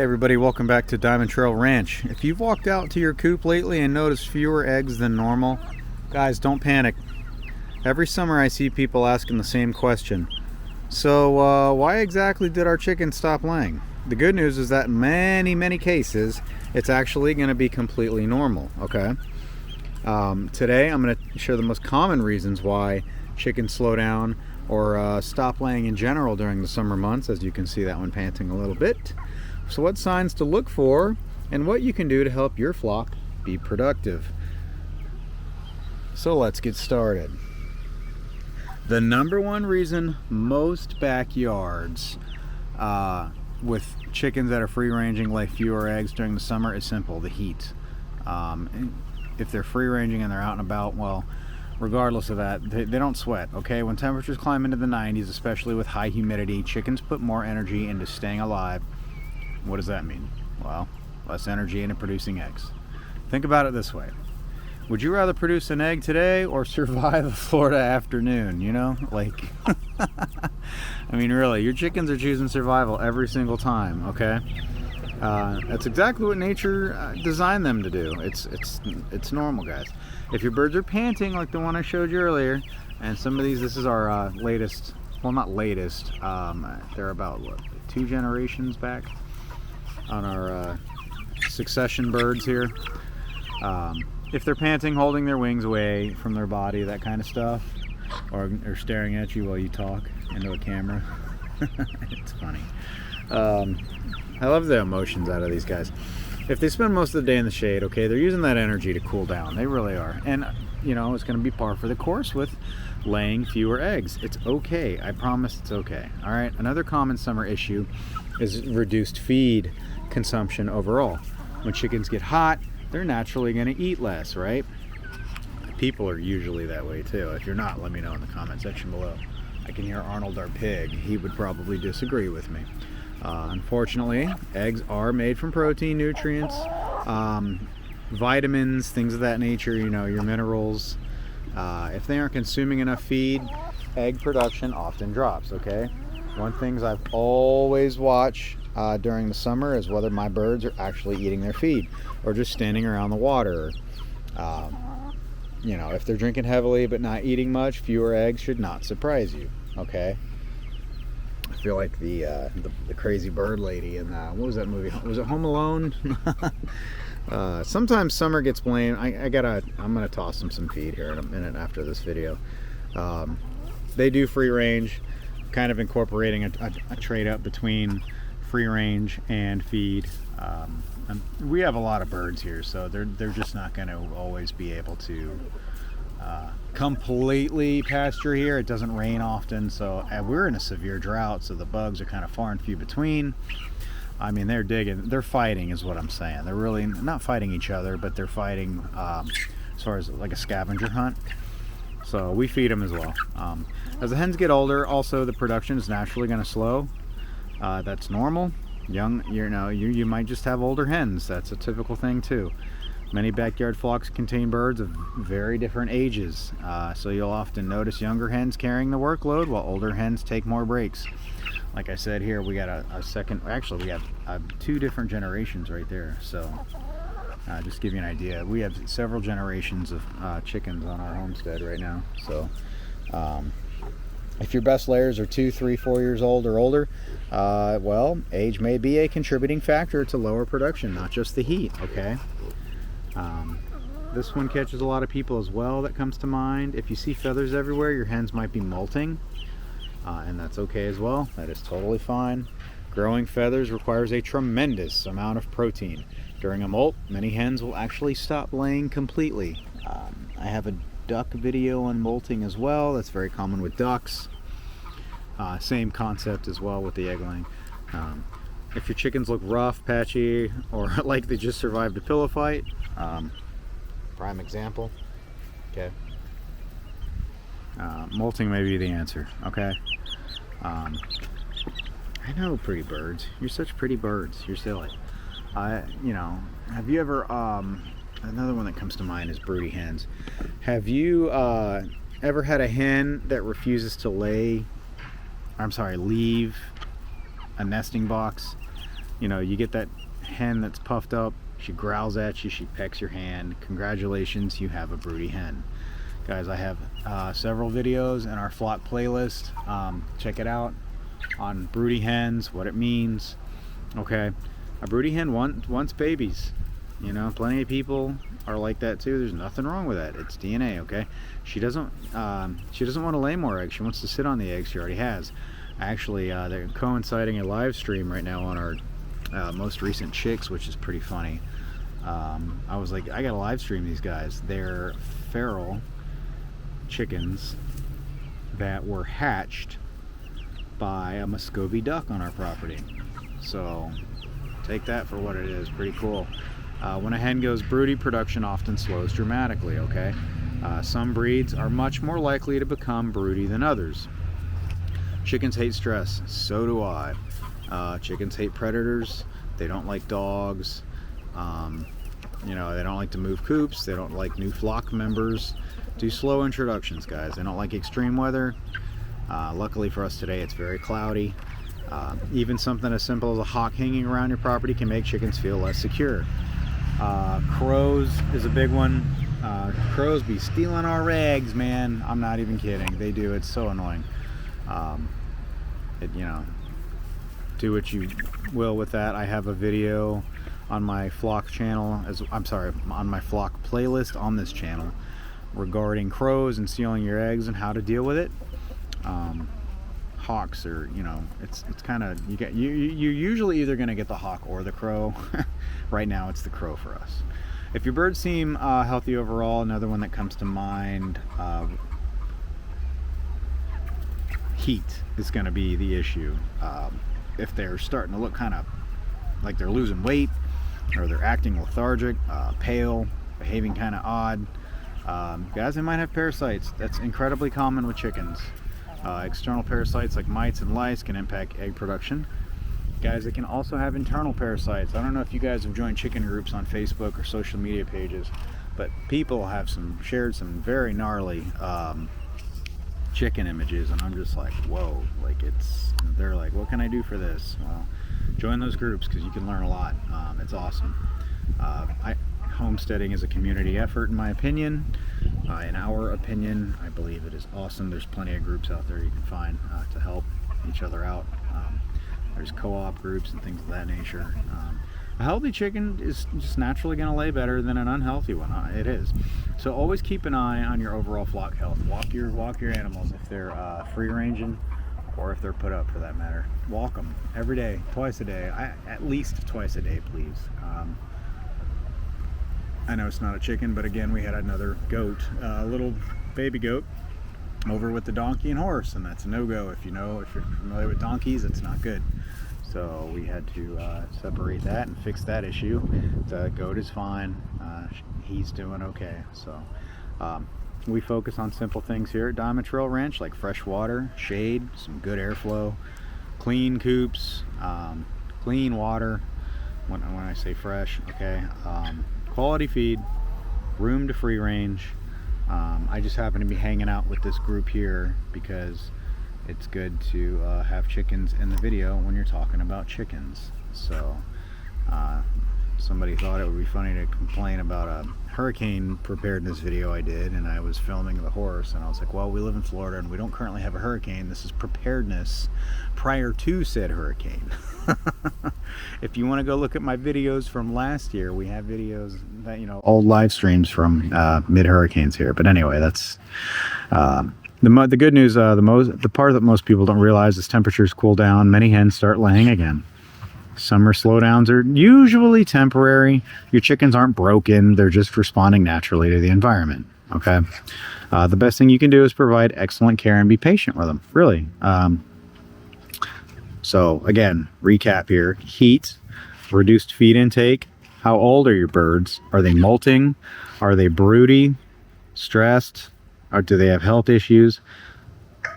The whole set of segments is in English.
Hey everybody, welcome back to DiamondTrail Ranch. If you've walked out to your coop lately and noticed fewer eggs than normal, guys, don't panic. Every summer I see people asking the same question. So why exactly did our chickens stop laying? The good news is that in many cases, it's actually going to be completely normal, okay? Today I'm going to share the most common reasons why chickens slow down or stop laying in general during the summer months. As you can see, that one panting a little bit. So what signs to look for and what you can do to help your flock be productive. So let's get started. The number one reason most backyards with chickens that are free ranging lay fewer eggs during the summer is simple: the heat. If they're free ranging and they're out and about, well, regardless of that, they don't sweat, okay? When temperatures climb into the 90s, especially with high humidity, chickens put more energy into staying alive. What does that mean? Well, less energy into producing eggs. Think about it this way. Would you rather produce an egg today or survive a Florida afternoon, you know? Like, I mean, really, your chickens are choosing survival every single time, okay? That's exactly what nature designed them to do. It's normal, guys. If your birds are panting like the one I showed you earlier, and some of these, this is our latest, well, not latest, they're about, what, 2 generations back on our succession birds here. If they're panting, holding their wings away from their body, that kind of stuff, or staring at you while you talk into a camera, it's funny. I love the emotions out of these guys. If they spend most of the day in the shade, okay, they're using that energy to cool down. They really are. And, you know, it's going to be par for the course with laying fewer eggs. It's okay. I promise it's okay. All right. Another common summer issue is reduced feed consumption overall. When chickens get hot, they're naturally going to eat less, right? People are usually that way too. If you're not, let me know in the comment section below. I can hear Arnold, our pig. He would probably disagree with me. Unfortunately, eggs are made from protein, nutrients, vitamins, things of that nature, you know, your minerals. If they aren't consuming enough feed, egg production often drops, okay? One thing I've always watched during the summer is whether my birds are actually eating their feed or just standing around the water. You know, if they're drinking heavily but not eating much, fewer eggs should not surprise you, okay? I feel like the crazy bird lady in what was that movie? Was it Home Alone? Sometimes summer gets blamed. I'm gonna toss them some feed here in a minute after this video. They do free range, kind of incorporating a trade up between free range and feed. We have a lot of birds here, so they're just not going to always be able to completely pasture here. It doesn't rain often, so we're in a severe drought, so the bugs are kind of far and few between. I mean, they're fighting is what I'm saying. They're really not fighting each other, but they're fighting as far as like a scavenger hunt. So we feed them as well. As the hens get older, also the production is naturally going to slow. That's normal. You might just have older hens. That's a typical thing too. Many backyard flocks contain birds of very different ages, so you'll often notice younger hens carrying the workload while older hens take more breaks. Like I said, here we got a second, actually we have 2 different generations right there, so just to give you an idea, we have several generations of chickens on our homestead right now. So if your best layers are 2, 3, 4 years old or older, well, age may be a contributing factor to lower production, not just the heat, okay? This one catches a lot of people as well that comes to mind. If you see feathers everywhere, your hens might be molting, and that's okay as well. That is totally fine. Growing feathers requires a tremendous amount of protein. During a molt, many hens will actually stop laying completely. I have a duck video on molting as well. That's very common with ducks. Same concept as well with the egg laying. If your chickens look rough, patchy, or like they just survived a pillow fight, prime example, okay, molting may be the answer, okay? I know, pretty birds, you're such pretty birds, you're silly. You know, have you ever, another one that comes to mind is broody hens. Have you ever had a hen that refuses to leave a nesting box you know, you get that hen that's puffed up, she growls at you, she pecks your hand. Congratulations, you have a broody hen. Guys, I have several videos in our flock playlist. Check it out on broody hens, what it means. Okay, a broody hen wants babies. You know, plenty of people are like that too. There's nothing wrong with that. It's DNA. Okay, she doesn't want to lay more eggs. She wants to sit on the eggs she already has. Actually, they're coinciding a live stream right now on our most recent chicks, which is pretty funny. I was like, I gotta live stream these guys. They're feral chickens that were hatched by a Muscovy duck on our property. So take that for what it is. Pretty cool. When a hen goes broody, production often slows dramatically. Okay, some breeds are much more likely to become broody than others. Chickens hate stress, so do I. Chickens hate predators. They don't like dogs. You know, they don't like to move coops. They don't like new flock members. Do slow introductions, guys. They don't like extreme weather. Luckily for us today, it's very cloudy. Even something as simple as a hawk hanging around your property can make chickens feel less secure. Crows is a big one. Crows be stealing our eggs, man. I'm not even kidding. They do. It's so annoying. You know, do what you will with that. I have a video on my flock channel, on my flock playlist on this channel regarding crows and stealing your eggs and how to deal with it. Hawks are, you know, it's kind of, you're usually either going to get the hawk or the crow. Right now it's the crow for us. If your birds seem healthy overall, another one that comes to mind, heat is going to be the issue. If they're starting to look kind of like they're losing weight, or they're acting lethargic, pale, behaving kind of odd, guys, they might have parasites. That's incredibly common with chickens. External parasites like mites and lice can impact egg production. Guys, they can also have internal parasites. I don't know if you guys have joined chicken groups on Facebook or social media pages, but people have shared some very gnarly chicken images, and I'm just like, whoa, like they're like, what can I do for this? Well, join those groups because you can learn a lot. It's awesome. Homesteading is a community effort, in my opinion. In our opinion, I believe it is awesome. There's plenty of groups out there you can find to help each other out. There's co-op groups and things of that nature. A healthy chicken is just naturally going to lay better than an unhealthy one. It is. So always keep an eye on your overall flock health. Walk your animals if they're free ranging, or if they're put up for that matter. Walk them every day, twice a day, at least twice a day, please. I know it's not a chicken, but again, we had another goat, a little baby goat, over with the donkey and horse, and that's a no-go. If you're familiar with donkeys, it's not good. So we had to separate that and fix that issue. The goat is fine. He's doing okay. So we focus on simple things here at DiamondTrail Ranch, like fresh water, shade, some good airflow, clean coops, clean water. When I say fresh, okay. Quality feed, room to free range. I just happen to be hanging out with this group here because it's good to have chickens in the video when you're talking about chickens. So somebody thought it would be funny to complain about a hurricane preparedness video I did, and I was filming the horse, and I was like, well, we live in Florida and we don't currently have a hurricane. This is preparedness prior to said hurricane. If you want to go look at my videos from last year, we have videos that, you know, old live streams from mid hurricanes here. But anyway, that's the good news. The part that most people don't realize is temperatures cool down, many hens start laying again. Summer slowdowns are usually temporary. Your chickens aren't broken, they're just responding naturally to the environment. Okay, the best thing you can do is provide excellent care and be patient with them, really. So again, recap here: heat, reduced feed intake. How old are your birds? Are they molting? Are they broody, stressed, or do they have health issues?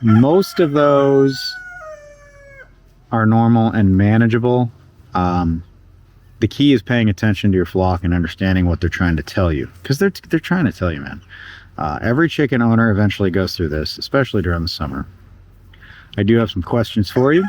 Most of those are normal and manageable. The key is paying attention to your flock and understanding what they're trying to tell you, because they're trying to tell you, man. Every chicken owner eventually goes through this, especially during the summer. I do have some questions for you.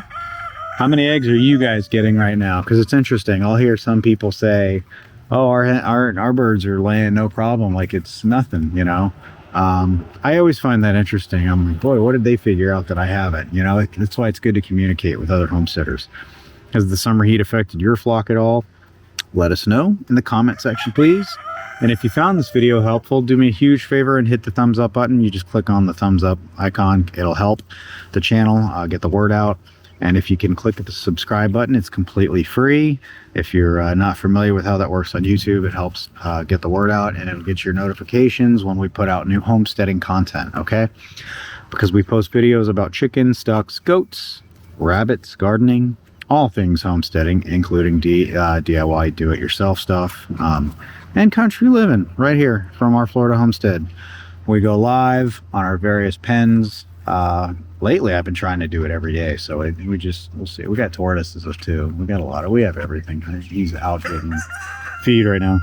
How many eggs are you guys getting right now? Because it's interesting. I'll hear some people say, oh, our birds are laying no problem, like it's nothing, you know. I always find that interesting. I'm like, boy, what did they figure out that I haven't? You know, that's why it's good to communicate with other homesteaders. Has the summer heat affected your flock at all? Let us know in the comment section, please. And if you found this video helpful, do me a huge favor and hit the thumbs up button. You just click on the thumbs up icon. It'll help the channel get the word out. And if you can click the subscribe button, it's completely free. If you're not familiar with how that works on YouTube, it helps get the word out, and it'll get your notifications when we put out new homesteading content, okay? Because we post videos about chickens, ducks, goats, rabbits, gardening, all things homesteading, including DIY, do-it-yourself stuff, and country living right here from our Florida homestead. We go live on our various pens. Lately I've been trying to do it every day, so we'll see. We got tortoises too. We have everything. He's out getting feed right now.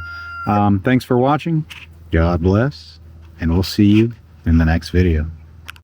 Thanks for watching. God bless, and we'll see you in the next video.